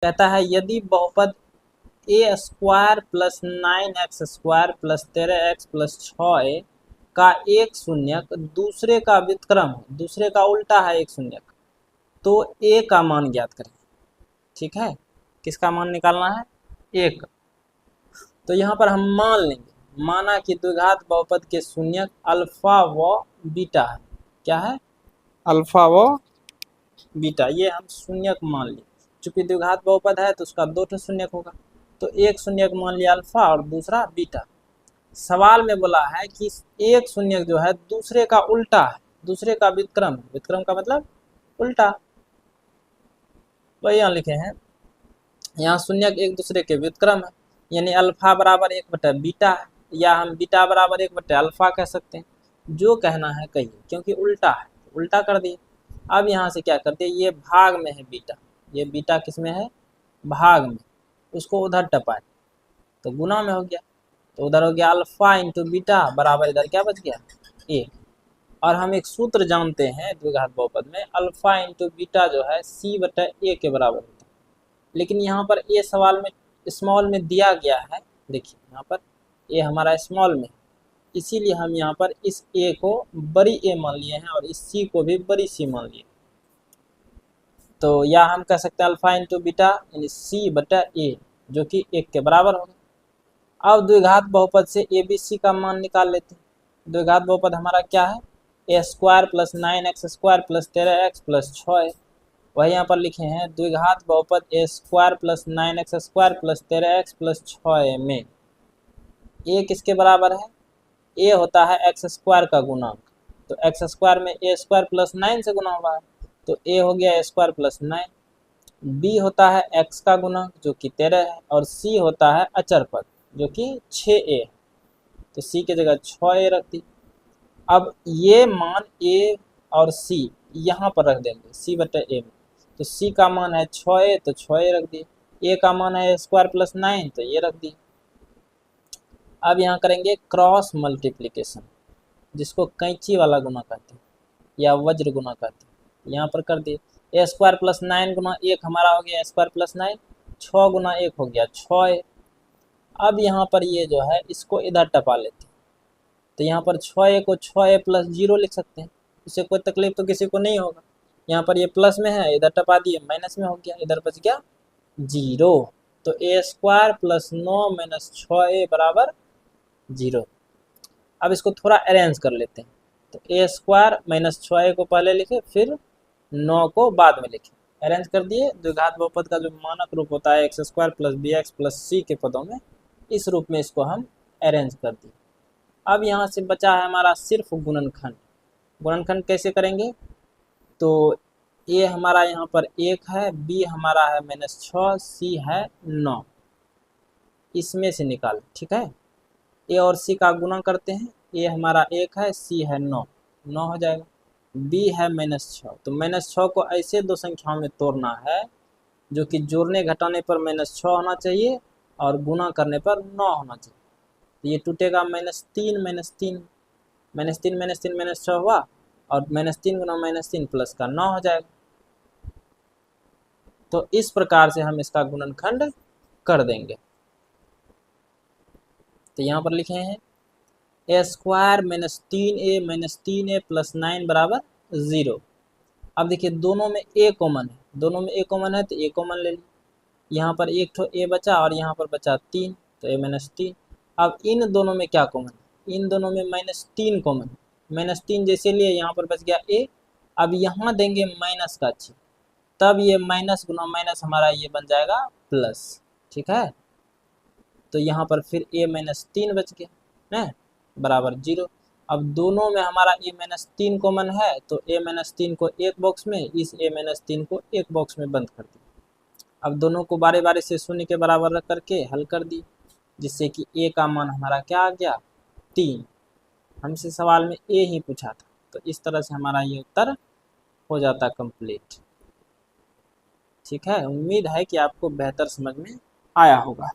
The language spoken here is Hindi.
कहता है यदि बहुपद a square plus 9x² plus 13x plus 6a का एक शून्यक दूसरे का व्युत्क्रम है, दूसरे का उल्टा है एक शून्यक, तो a का मान ज्ञात करें। ठीक है, किसका मान निकालना है? a का। तो यहाँ पर हम मान लेंगे, माना कि द्विघात बहुपद के शून्यक अल्फा व बीटा है। क्या है? अल्फा व बीटा, ये हम शून्यक मान लिए। चूंकि द्विघात बहुपद है तो उसका दो ठो शून्यक होगा, तो एक शून्यक मान लिया अल्फा और दूसरा बीटा। सवाल में बोला है कि एक शून्यक जो है दूसरे का उल्टा है, दूसरे का व्युत्क्रम। व्युत्क्रम का मतलब उल्टा। वही यहाँ लिखे हैं, यहाँ शून्यक एक दूसरे के व्युत्क्रम है, यानी अल्फा बराबर 1/बीटा है, या हम बीटा बराबर 1/अल्फा कह सकते हैं। जो कहना है कहिए, क्योंकि उल्टा है, उल्टा कर दिए। अब यहाँ से क्या करते हैं, ये भाग में है बीटा, ये बीटा किस में है? भाग में। उसको उधर टपाए तो गुना में हो गया, तो उधर हो गया अल्फा इंटू बीटा बराबर इधर क्या बच गया? ए। और हम एक सूत्र जानते हैं द्विघात बहुपद में, अल्फा इंटू बीटा जो है c/a के बराबर होता है। लेकिन यहाँ पर ए सवाल में स्मॉल में दिया गया है, देखिए यहाँ पर ए हमारा स्मॉल में, इसीलिए हम यहाँ पर इस ए को बड़ी ए मान लिए हैं और इस सी को भी बड़ी सी मान लिए। तो या हम कह सकते हैं अल्फा इंटू बीटा यानी c/a, जो कि 1 के बराबर होगा। अब द्विघात बहुपद से ए बी सी का मान निकाल लेते हैं। द्विघात बहुपद हमारा क्या है? a² plus 9x² plus 13x plus 6a। वही यहाँ पर लिखे हैं द्विघात बहुपद a² plus 9x² plus 13x plus 6a में a किसके बराबर है? a होता है x² का गुणांक, तो x² में a² प्लस 9 से गुना हुआ है, तो a हो गया a² प्लस 9। b होता है x का गुणांक जो कि 13 है, और c होता है अचर पद जो कि 6a है, तो c की जगह 6a रख दी। अब ये मान a और c यहाँ पर रख देंगे c/a में, तो c का मान है 6a तो 6a रख दिए, a का मान है a² प्लस 9 तो ये रख दिए। अब यहाँ करेंगे क्रॉस मल्टीप्लिकेशन, जिसको कैंची वाला गुना कहते हैं या वज्र गुना कहते हैं। यहाँ पर कर दिए a² प्लस 9 गुना 1 हमारा हो गया a² प्लस 9, 6 गुना 1 हो गया 6a। अब यहाँ पर ये जो है इसको इधर टपा लेते हैं, तो यहाँ पर 6a को 6a प्लस 0 लिख सकते हैं, इससे कोई तकलीफ तो किसी को नहीं होगा। यहाँ पर ये प्लस में है, इधर टपा दिए माइनस में हो गया, इधर बच गया 0। तो a² प्लस 9 माइनस 6a बराबर 0। अब इसको थोड़ा अरेंज कर लेते हैं, तो a² माइनस 6a को पहले लिखे, फिर 9 को बाद में लिखे, अरेंज कर दिए। द्विघात बहुपद का जो मानक रूप होता है x² plus bx plus c के पदों में, इस रूप में इसको हम अरेंज कर दिए। अब यहाँ से बचा है हमारा सिर्फ गुणनखंड। गुणनखंड कैसे करेंगे? तो a हमारा यहाँ पर 1 है, b हमारा है -6, c है 9, इसमें से निकाल। ठीक है, a और c का गुणा करते हैं, a हमारा 1 है, c है 9, 9 हो जाएगा। b है -6, तो -6 को ऐसे दो संख्याओं में तोड़ना है जो कि जोड़ने घटाने पर -6 होना चाहिए और गुणा करने पर 9 होना चाहिए। तो ये टूटेगा -3 -3 -3 -6 हुआ, और -3 गुना -3 प्लस का 9 हो जाएगा। तो इस प्रकार से हम इसका गुणनखंड कर देंगे। तो यहाँ पर लिखे हैं a² -3a प्लस 9 बराबर 0। अब देखिए दोनों में a कॉमन है, दोनों में a कॉमन है तो a कॉमन ले ली। यहाँ पर एक ठो a बचा और यहाँ पर बचा 3, तो a -3। अब इन दोनों में क्या कॉमन है? इन दोनों में -3 कॉमन है, -3 जैसे लिए यहाँ पर बच गया a। अब यहाँ देंगे माइनस का चिन्ह, तब ये माइनस गुना माइनस हमारा ये बन जाएगा प्लस। ठीक है, तो यहाँ पर फिर a -3 बच गया ना, बराबर 0। अब दोनों में हमारा a -3 कॉमन है, तो a -3 को एक बॉक्स में, इस a -3 को एक बॉक्स में बंद कर दिया। अब दोनों को बारी बारी से शून्य के बराबर रख करके हल कर दी, जिससे कि a का मान हमारा क्या आ गया? 3। हमसे सवाल में a ही पूछा था, तो इस तरह से हमारा ये उत्तर हो जाता कंप्लीट। ठीक है, उम्मीद है कि आपको बेहतर समझ में आया होगा।